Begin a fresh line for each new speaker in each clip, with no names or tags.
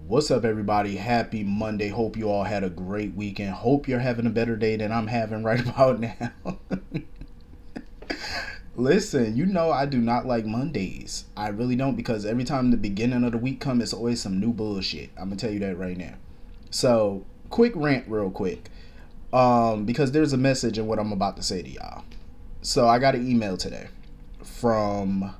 What's up, everybody? Happy Monday. Hope you all had a great weekend. Hope you're having a better day than I'm having right about now. Listen, you know I do not like Mondays. I really don't because every time the beginning of the week comes, it's always some new bullshit. I'm gonna tell you that right now. So, quick rant, real quick, because there's a message in what I'm about to say to y'all. So, I got an email today from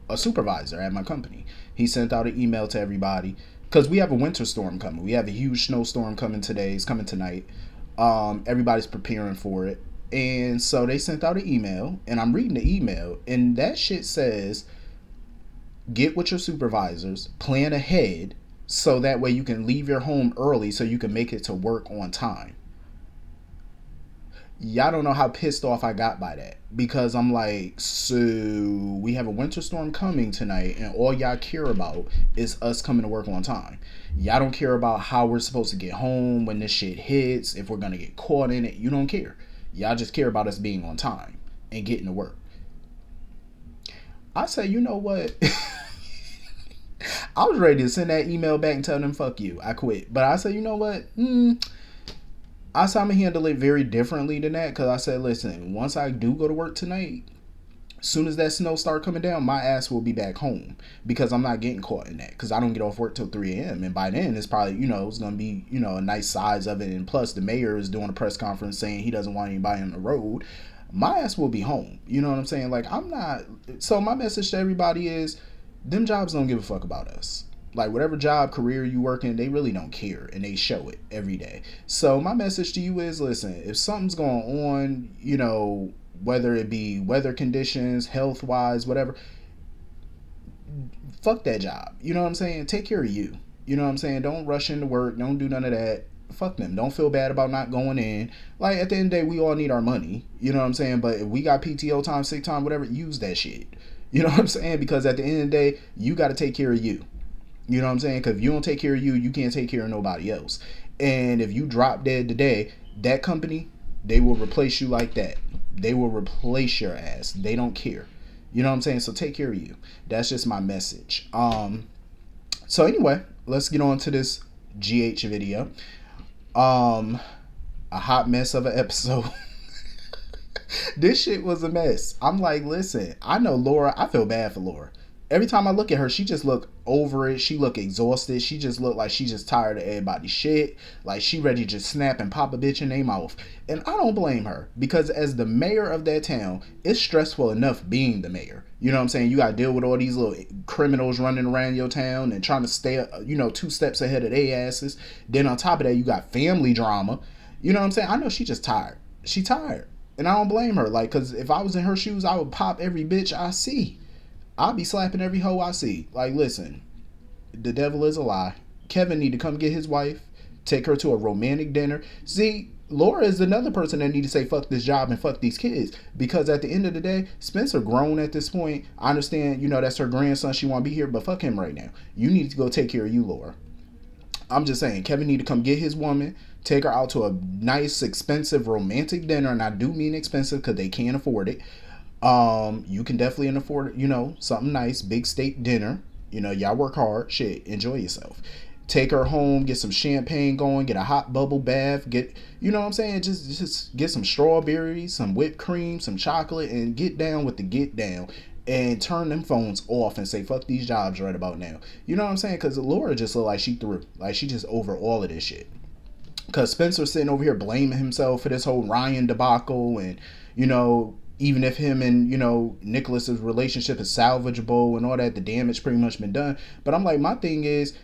a supervisor at my company. He sent out an email to everybody because we have a winter storm coming. We have a huge snowstorm coming today. It's coming tonight. Everybody's preparing for it. And so they sent out an email, and I'm reading the email, and that shit says, get with your supervisors, plan ahead, so that way you can leave your home early so you can make it to work on time. Y'all don't know how pissed off I got by that because I'm like, so we have a winter storm coming tonight, and all y'all care about is us coming to work on time. Y'all don't care about how we're supposed to get home when this shit hits, if we're gonna get caught in it. You don't care. Y'all just care about us being on time and getting to work. I say, you know what? I was ready to send that email back and tell them fuck you. I quit. But I said, you know what? I said I'm gonna handle it very differently than that because I said, listen, once I do go to work tonight, as soon as that snow start coming down, my ass will be back home because I'm not getting caught in that because I don't get off work till 3 a.m. And by then it's probably, it's going to be, a nice size of it. And plus the mayor is doing a press conference saying he doesn't want anybody on the road. My ass will be home. You know what I'm saying? Like I'm not. So my message to everybody is them jobs don't give a fuck about us. Like whatever job, career you work in, they really don't care and they show it every day. So my message to you is listen, if something's going on, whether it be weather conditions, health wise, whatever, fuck that job. You know what I'm saying? Take care of you. You know what I'm saying? Don't rush into work. Don't do none of that. Fuck them. Don't feel bad about not going in. Like at the end of the day, we all need our money. You know what I'm saying? But if we got PTO time, sick time, whatever, use that shit. You know what I'm saying? Because at the end of the day, you got to take care of you. You know what I'm saying? Because if you don't take care of you, you can't take care of nobody else. And if you drop dead today, that company, they will replace you like that. They will replace your ass. They don't care. You know what I'm saying? So take care of you. That's just my message. So anyway, let's get on to this GH video. A hot mess of an episode. This shit was a mess. I'm like, listen, I know Laura. I feel bad for Laura. Every time I look at her, she just look over it. She look exhausted. She just look like she just tired of everybody's shit. Like she ready to just snap and pop a bitch in their mouth. And I don't blame her because as the mayor of that town, it's stressful enough being the mayor. You know what I'm saying? You got to deal with all these little criminals running around your town and trying to stay, 2 steps ahead of their asses. Then on top of that, you got family drama. You know what I'm saying? I know she just tired. She tired. And I don't blame her. Like, because if I was in her shoes, I would pop every bitch I see. I'll be slapping every hoe I see. Like, listen, the devil is a lie. Kevin need to come get his wife, take her to a romantic dinner. See, Laura is another person that need to say fuck this job and fuck these kids. Because at the end of the day, Spencer grown at this point. I understand, that's her grandson. She want to be here, but fuck him right now. You need to go take care of you, Laura. I'm just saying, Kevin need to come get his woman, take her out to a nice, expensive, romantic dinner. And I do mean expensive because they can't afford it. You can definitely afford, something nice, big steak dinner. Y'all work hard. Shit, enjoy yourself. Take her home, get some champagne going, get a hot bubble bath, get, what I'm saying? Just get some strawberries, some whipped cream, some chocolate, and get down with the get down. And turn them phones off and say, fuck these jobs right about now. You know what I'm saying? Because Laura just look like she through. Like, she just over all of this shit. Because Spencer's sitting over here blaming himself for this whole Ryan debacle and, even if him and, Nicholas's relationship is salvageable and all that, the damage pretty much been done. But I'm like, my thing is,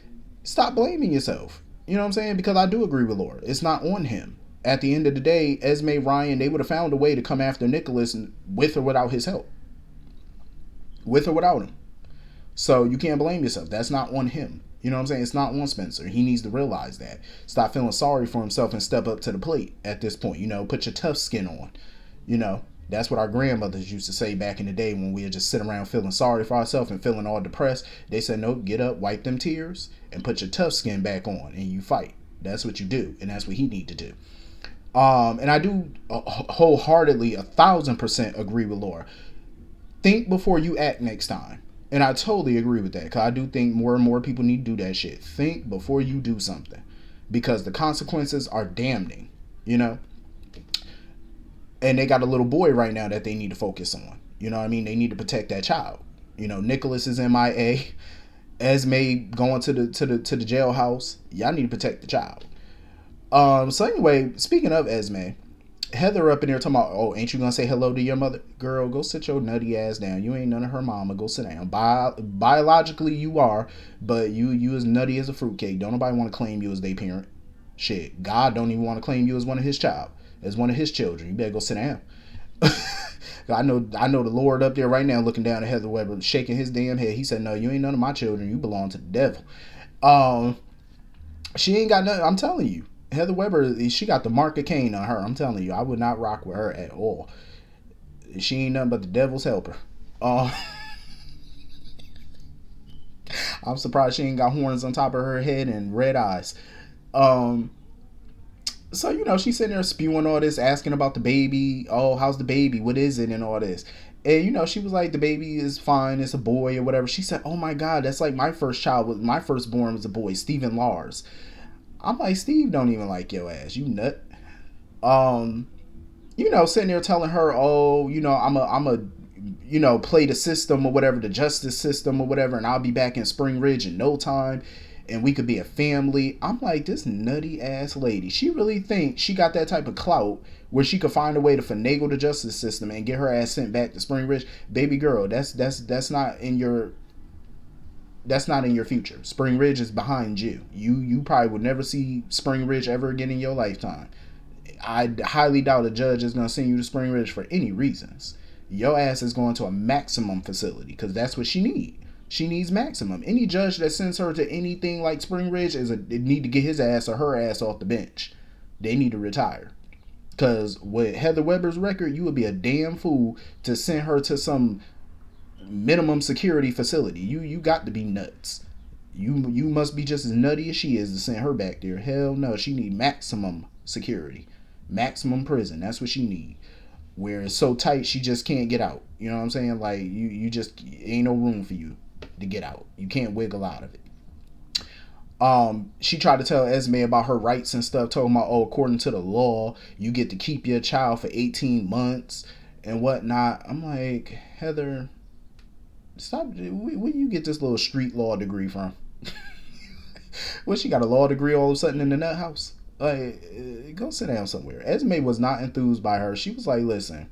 stop blaming yourself. You know what I'm saying? Because I do agree with Laura. It's not on him. At the end of the day, Esme, Ryan, they would have found a way to come after Nicholas with or without his help. With or without him. So you can't blame yourself. That's not on him. You know what I'm saying? It's not on Spencer. He needs to realize that. Stop feeling sorry for himself and step up to the plate at this point. Put your tough skin on. That's what our grandmothers used to say back in the day when we would just sit around feeling sorry for ourselves and feeling all depressed. They said, no, get up, wipe them tears, and put your tough skin back on, and you fight. That's what you do, and that's what he need to do. And I do wholeheartedly, 1,000% agree with Laura. Think before you act next time. And I totally agree with that. Because I do think more and more people need to do that shit. Think before you do something. Because the consequences are damning. You know? And they got a little boy right now that they need to focus on. You know what I mean? They need to protect that child. You know, Nicholas is MIA. Esme going to the jailhouse. Y'all need to protect the child. So anyway, speaking of Esme, Heather up in there talking about, oh, ain't you gonna say hello to your mother? Girl, go sit your nutty ass down. You ain't none of her mama. Go sit down. Biologically, you are, but you as nutty as a fruitcake. Don't nobody want to claim you as their parent. Shit, God don't even want to claim you as one of his child, as one of his children. You better go sit down. I know the Lord up there right now looking down at Heather Weber, shaking his damn head. He said, no, you ain't none of my children. You belong to the devil. She ain't got nothing. I'm telling you. Heather Weber, she got the mark of Cain on her. I'm telling you, I would not rock with her at all. She ain't nothing but the devil's helper. I'm surprised she ain't got horns on top of her head and red eyes. So, you know, she's sitting there spewing all this, asking about the baby. Oh, how's the baby? What is it? And all this. And, you know, she was like, the baby is fine. It's a boy or whatever. She said, oh, my God, that's like my first child. My firstborn was a boy, Stephen Lars. I'm like, Steve don't even like your ass. You nut. You know, sitting there telling her, oh, you know, I'm a you know, play the system or whatever, the justice system or whatever, and I'll be back in Spring Ridge in no time. And we could be a family. I'm like, this nutty ass lady. She really thinks she got that type of clout where she could find a way to finagle the justice system and get her ass sent back to Spring Ridge. Baby girl, that's not in your future. Spring Ridge is behind you. You probably would never see Spring Ridge ever again in your lifetime. I highly doubt a judge is gonna send you to Spring Ridge for any reasons. Your ass is going to a maximum facility because that's what she needs. She needs maximum. Any judge that sends her to anything like Spring Ridge they need to get his ass or her ass off the bench. They need to retire. Because with Heather Weber's record, you would be a damn fool to send her to some minimum security facility. You got to be nuts. You must be just as nutty as she is to send her back there. Hell no, she need maximum security. Maximum prison. That's what she need. Where it's so tight she just can't get out. You know what I'm saying? Like you just ain't no room for you to get out. You can't wiggle out of it. She tried to tell Esme about her rights and stuff, told about, oh, according to the law, you get to keep your child for 18 months and whatnot. I'm like, Heather, stop. Where you get this little street law degree from? Well, she got a law degree all of a sudden in the nut house. Like, go sit down somewhere. Esme was not enthused by her. She was like, listen,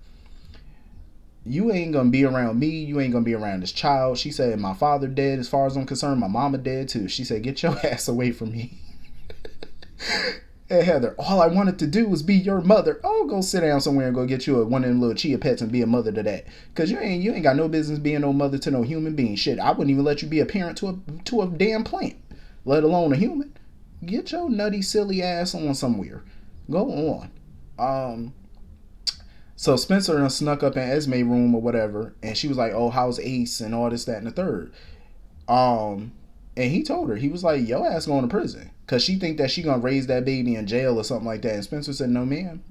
you ain't gonna be around me. You ain't gonna be around this child. She said, my father dead. As far as I'm concerned, my mama dead too. She said, get your ass away from me. Hey, Heather, all I wanted to do was be your mother. Oh, go sit down somewhere and go get you one of them little chia pets and be a mother to that. Because you ain't got no business being no mother to no human being. Shit, I wouldn't even let you be a parent to a damn plant, let alone a human. Get your nutty, silly ass on somewhere. Go on. So Spencer done snuck up in Esme room or whatever, and she was like, oh, how's Ace and all this, that, and the third. And he told her, he was like, yo ass going to prison. Because she think that she going to raise that baby in jail or something like that. And Spencer said, no, ma'am.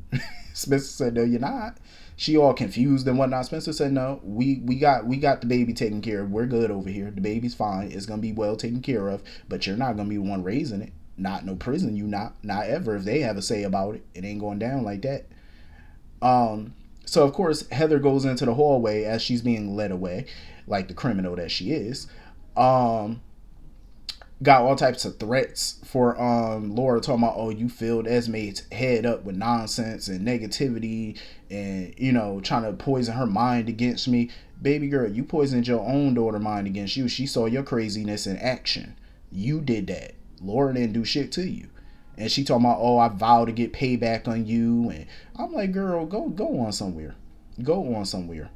Spencer said, no, you're not. She all confused and whatnot. Spencer said, no, we got the baby taken care of. We're good over here. The baby's fine. It's going to be well taken care of. But you're not going to be the one raising it. Not no prison, you not ever. If they have a say about it, it ain't going down like that. So of course Heather goes into the hallway as she's being led away, like the criminal that she is. Got all types of threats for Laura, talking about, oh, you filled Esme's head up with nonsense and negativity and, you know, trying to poison her mind against me. Baby girl, you poisoned your own daughter's mind against you. She saw your craziness in action. You did that. Laura didn't do shit to you. And she talking about, oh, I vow to get payback on you. And I'm like, girl, go on somewhere. Go on somewhere.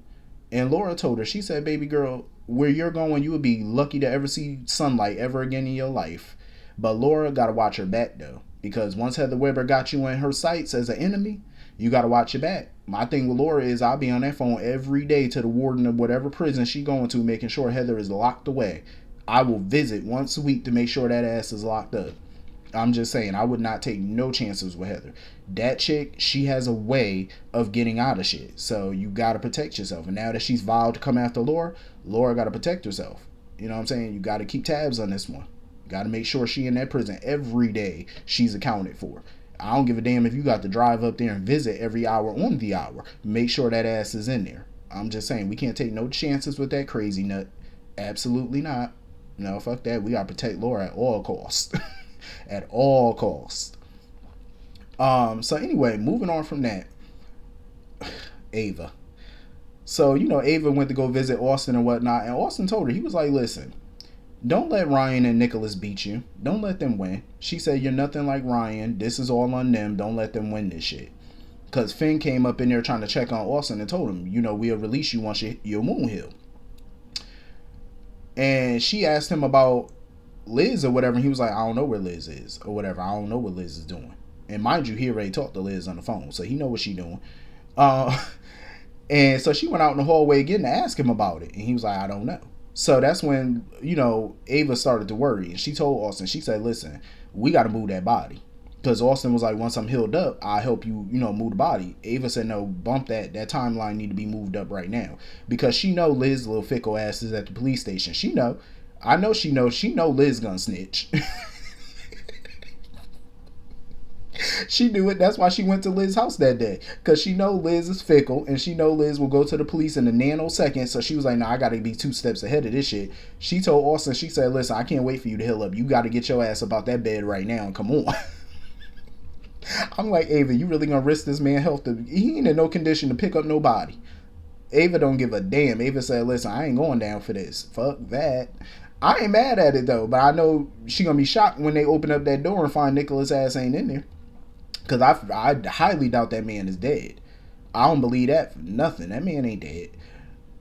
And Laura told her, she said, baby girl, where you're going, you would be lucky to ever see sunlight ever again in your life. But Laura got to watch her back, though. Because once Heather Weber got you in her sights as an enemy, you got to watch your back. My thing with Laura is I'll be on that phone every day to the warden of whatever prison she going to, making sure Heather is locked away. I will visit once a week to make sure that ass is locked up. I'm just saying, I would not take no chances with Heather. That chick, she has a way of getting out of shit. So you gotta protect yourself. And now that she's vowed to come after Laura, Laura gotta protect herself. You know what I'm saying? You gotta keep tabs on this one. You gotta make sure she in that prison every day. She's accounted for. I don't give a damn if you got to drive up there and visit every hour on the hour. Make sure that ass is in there. I'm just saying, we can't take no chances with that crazy nut. Absolutely not. No, fuck that. We gotta protect Laura at all costs. At all costs. So anyway, moving on from that, Ava. So, Ava went to go visit Austin and whatnot, and Austin told her, he was like, listen, don't let Ryan and Nicholas beat you. Don't let them win. She said, you're nothing like Ryan. This is all on them. Don't let them win this shit. Because Finn came up in there trying to check on Austin and told him, we'll release you once your wound heal. And she asked him about Liz or whatever, and he was like, I don't know where Liz is or whatever. I don't know what Liz is doing. And mind you, he already talked to Liz on the phone, so he know what she doing. And so she went out in the hallway again to ask him about it, and he was like, I don't know. So that's when, Ava started to worry, and she told Austin, she said, listen, we got to move that body. Because Austin was like, once I'm healed up, I'll help you, move the body. Ava said, no, bump that. That timeline need to be moved up right now. Because she know Liz, little fickle ass, is at the police station. She know. I know she knows. She know Liz gonna snitch. She knew it. That's why she went to Liz's house that day. Because she know Liz is fickle, and she know Liz will go to the police in a nanosecond. So she was like, nah, I got to be 2 steps ahead of this shit. She told Austin, she said, listen, I can't wait for you to heal up. You got to get your ass about that bed right now and come on. I'm like, Ava, you really gonna risk this man's health? He ain't in no condition to pick up nobody. Ava don't give a damn. Ava said, listen, I ain't going down for this. Fuck that. I ain't mad at it though, but I know she gonna be shocked when they open up that door and find Nicholas' ass ain't in there. Because I highly doubt that man is dead. I don't believe that for nothing. That man ain't dead.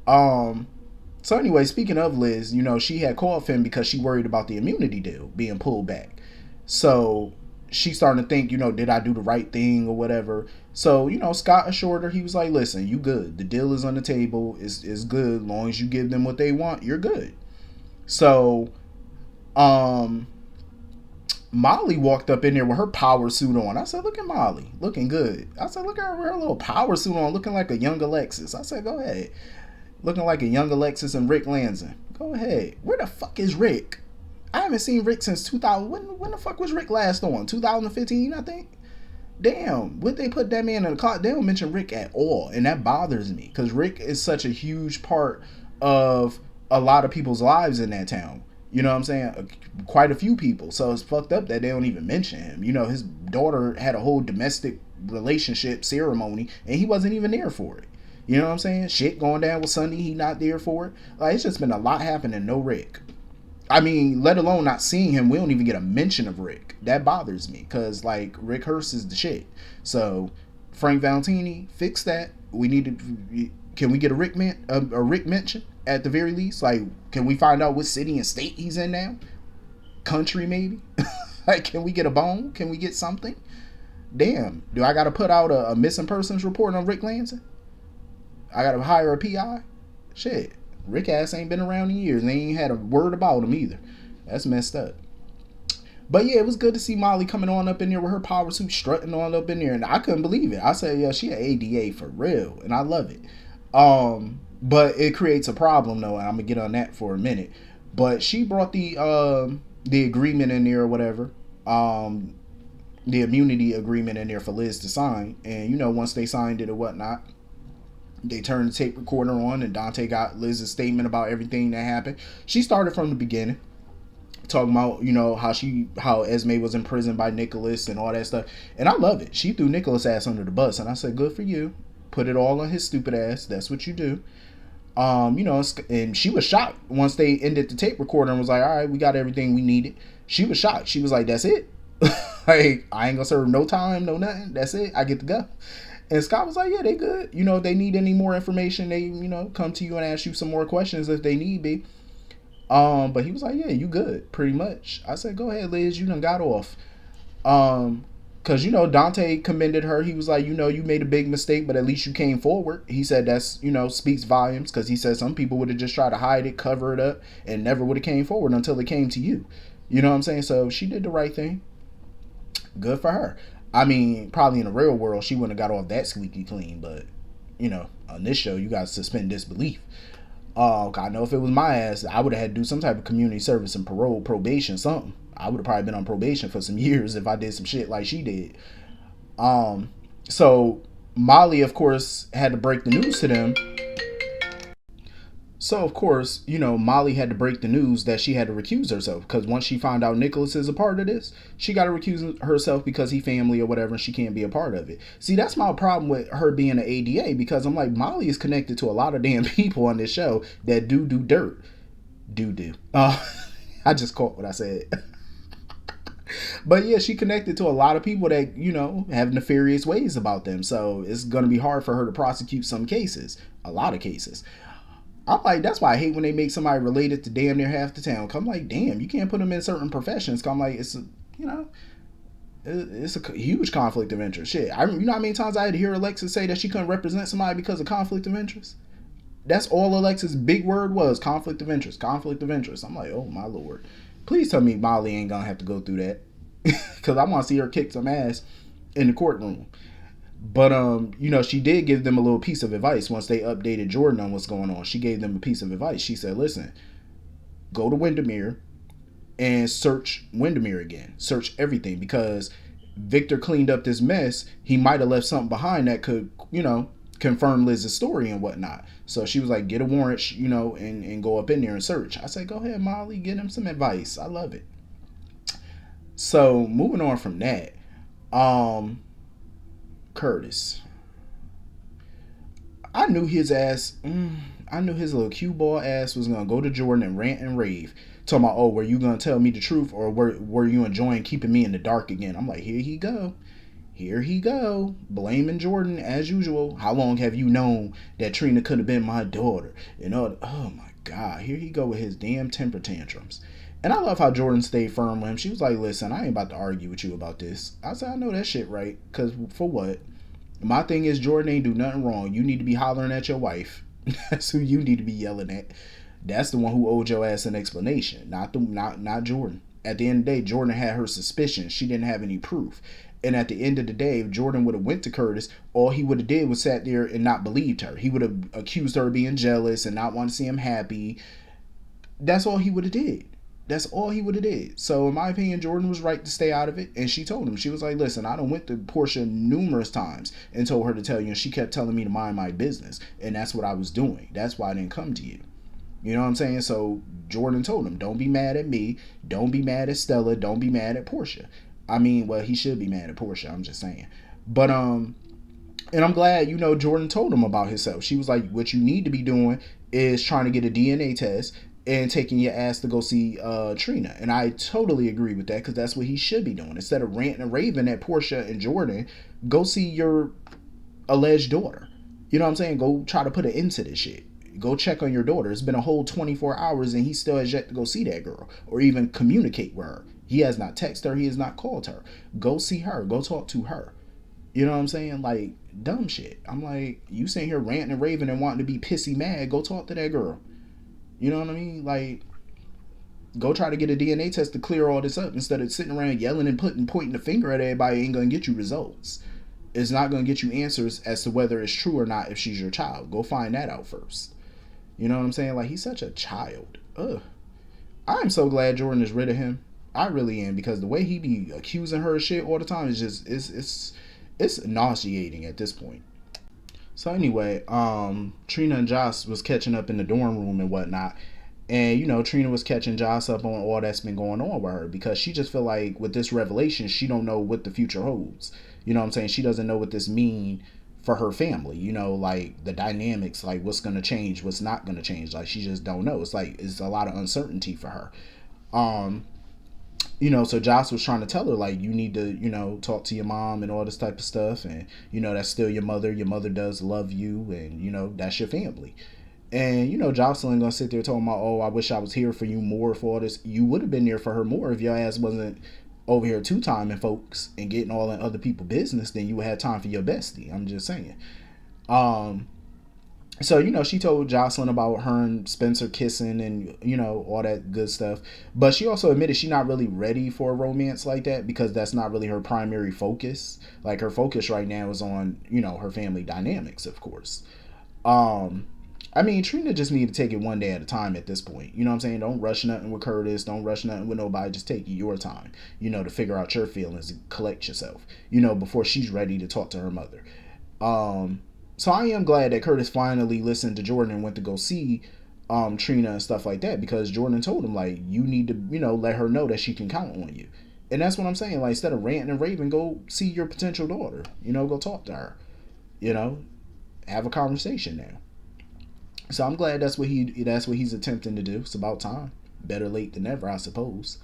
So anyway, speaking of Liz, she had called Finn because she worried about the immunity deal being pulled back. So she starting to think, did I do the right thing or whatever? So, Scott assured her, he was like, listen, you good. The deal is on the table. It's good. As long as you give them what they want, you're good. So, Molly walked up in there with her power suit on. I said, look at Molly, looking good. I said, look at her little power suit on, looking like a young Alexis. I said, go ahead. Looking like a young Alexis and Rick Lanzin. Go ahead. Where the fuck is Rick? I haven't seen Rick since 2000. When the fuck was Rick last on? 2015, I think? Damn, would they put that man in the car? They don't mention Rick at all, and that bothers me because Rick is such a huge part of a lot of people's lives in that town. You know what I'm saying? Quite a few people. So it's fucked up that they don't even mention him. His daughter had a whole domestic relationship ceremony, and he wasn't even there for it. You know what I'm saying? Shit going down with Sunday, he not there for it. Like, it's just been a lot happening, no Rick. I mean, let alone not seeing him, we don't even get a mention of Rick. That bothers me, because, like, Rick Hurst is the shit. So, Frank Valentini, fix that. We need to... Can we get a Rick mention at the very least? Like, can we find out what city and state he's in now? Country, maybe? Like, can we get a bone? Can we get something? Damn. Do I got to put out a missing persons report on Rick Lanzin? I got to hire a PI? Shit. Rick ass ain't been around in years. They ain't had a word about him either. That's messed up. But yeah, it was good to see Molly coming on up in there with her power suit, strutting on up in there. And I couldn't believe it. I said, yeah, she an ADA for real. And I love it. But it creates a problem though, and I'm gonna get on that for a minute. But she brought the agreement in there or whatever, the immunity agreement in there for Liz to sign. And once they signed it or whatnot, they turned the tape recorder on, and Dante got Liz's statement about everything that happened. She started from the beginning, talking about how Esme was imprisoned by Nicholas and all that stuff. And I love it. She threw Nicholas' ass under the bus, and I said, good for you. Put it all on his stupid ass. That's what you do. And she was shocked once they ended the tape recorder and was like, all right, we got everything we needed. She was shocked. She was like, that's it. Like, I ain't gonna serve no time, no nothing. That's it. I get to go. And Scott was like, yeah, they good. If they need any more information, they, come to you and ask you some more questions if they need be. But he was like, yeah, you good, pretty much. I said, go ahead, Liz, you done got off. Because, Dante commended her. He was like, you made a big mistake, but at least you came forward. He said that's, speaks volumes, because he said some people would have just tried to hide it, cover it up, and never would have came forward until it came to you. You know what I'm saying? So she did the right thing. Good for her. I mean, probably in the real world, she wouldn't have got off that squeaky clean, but on this show, you got to suspend disbelief. I know if it was my ass, I would have had to do some type of community service and parole, probation, something. I would have probably been on probation for some years if I did some shit like she did. Um, so Molly, of course, had to break the news to them. So of course, Molly had to break the news that she had to recuse herself because once she found out Nicholas is a part of this, she got to recuse herself because he family or whatever, and she can't be a part of it. See, that's my problem with her being an ADA because I'm like, Molly is connected to a lot of damn people on this show that do dirt, do. I just caught what I said. But yeah, she connected to a lot of people that have nefarious ways about them. So it's gonna be hard for her to prosecute some cases, a lot of cases. I'm like, that's why I hate when they make somebody related to damn near half the town. Cause I'm like, damn, you can't put them in certain professions. Cause I'm like, it's a huge conflict of interest. Shit, you know how many times I had to hear Alexis say that she couldn't represent somebody because of conflict of interest. That's all Alexis' big word was: conflict of interest, conflict of interest. I'm like, oh my lord, please tell me Molly ain't gonna have to go through that, cause I want to see her kick some ass in the courtroom. But she did give them a little piece of advice once they updated Jordan on what's going on. She gave them a piece of advice. She said, "Listen, go to Windermere and search Windermere again. Search everything because Victor cleaned up this mess. He might have left something behind that could, confirm Liz's story and whatnot." So she was like, "Get a warrant, and go up in there and search." I said, "Go ahead, Molly. Get him some advice. I love it." So moving on from that, Curtis. I knew his ass. I knew his little cue ball ass was gonna go to Jordan and rant and rave, talking about, "Oh, were you gonna tell me the truth, or were you enjoying keeping me in the dark again?" I'm like, here he go, blaming Jordan as usual. How long have you known that Trina could have been my daughter? Oh my God, here he go with his damn temper tantrums. And I love how Jordan stayed firm with him. She was like, "Listen, I ain't about to argue with you about this." I said, "I know that shit, right? Because for what? My thing is, Jordan ain't do nothing wrong. You need to be hollering at your wife. That's who you need to be yelling at. That's the one who owed your ass an explanation, not Jordan. At the end of the day, Jordan had her suspicions. She didn't have any proof. And at the end of the day, if Jordan would have went to Curtis, all he would have did was sat there and not believed her. He would have accused her of being jealous and not want to see him happy. That's all he would have did. That's all he would have did. So in my opinion, Jordan was right to stay out of it. And she told him, she was like, "Listen, I done went to Portia numerous times and told her to tell you, and she kept telling me to mind my business. And that's what I was doing. That's why I didn't come to you." You know what I'm saying? So Jordan told him, "Don't be mad at me. Don't be mad at Stella. Don't be mad at Portia." I mean, well, he should be mad at Portia. I'm just saying. But and I'm glad, Jordan told him about himself. She was like, "What you need to be doing is trying to get a DNA test and taking your ass to go see Trina." And I totally agree with that because that's what he should be doing. Instead of ranting and raving at Portia and Jordan, go see your alleged daughter. You know what I'm saying? Go try to put an end to this shit. Go check on your daughter. It's been a whole 24 hours and he still has yet to go see that girl or even communicate with her. He has not texted her. He has not called her. Go see her. Go talk to her. You know what I'm saying? Like, dumb shit. I'm like, you sitting here ranting and raving and wanting to be pissy mad. Go talk to that girl. You know what I mean? Like, go try to get a DNA test to clear all this up instead of sitting around yelling and pointing the finger at everybody. Ain't gonna get you results. It's not gonna get you answers as to whether it's true or not if she's your child. Go find that out first. You know what I'm saying? Like, he's such a child. Ugh. I'm so glad Jordan is rid of him. I really am, because the way he be accusing her of shit all the time is just it's nauseating at this point. So anyway, Trina and Joss was catching up in the dorm room and whatnot. And, Trina was catching Joss up on all that's been going on with her because she just feel like with this revelation, she don't know what the future holds. You know what I'm saying? She doesn't know what this mean for her family, like the dynamics, like what's going to change, what's not going to change. Like, she just don't know. It's like, it's a lot of uncertainty for her. So Joss was trying to tell her, like, you need to, talk to your mom and all this type of stuff. And, that's still your mother. Your mother does love you and, that's your family. And, Jocelyn gonna sit there talking about, "Oh, I wish I was here for you more for all this." You would have been there for her more if your ass wasn't over here two-timing folks and getting all in other people's business. Then you would have time for your bestie. I'm just saying. So, she told Jocelyn about her and Spencer kissing and, all that good stuff. But she also admitted she's not really ready for a romance like that because that's not really her primary focus. Like, her focus right now is on, her family dynamics, of course. Um, I mean, Trina just need to take it one day at a time at this point. You know what I'm saying? Don't rush nothing with Curtis. Don't rush nothing with nobody. Just take your time, to figure out your feelings and collect yourself, before she's ready to talk to her mother. Um, so I am glad that Curtis finally listened to Jordan and went to go see Trina and stuff like that because Jordan told him, like, you need to, let her know that she can count on you. And that's what I'm saying. Like, instead of ranting and raving, go see your potential daughter. Go talk to her. You know, have a conversation now. So I'm glad that's what he's attempting to do. It's about time. Better late than never, I suppose.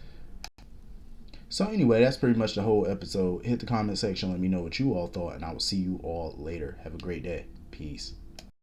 So anyway, that's pretty much the whole episode. Hit the comment section, let me know what you all thought, and I will see you all later. Have a great day. Peace.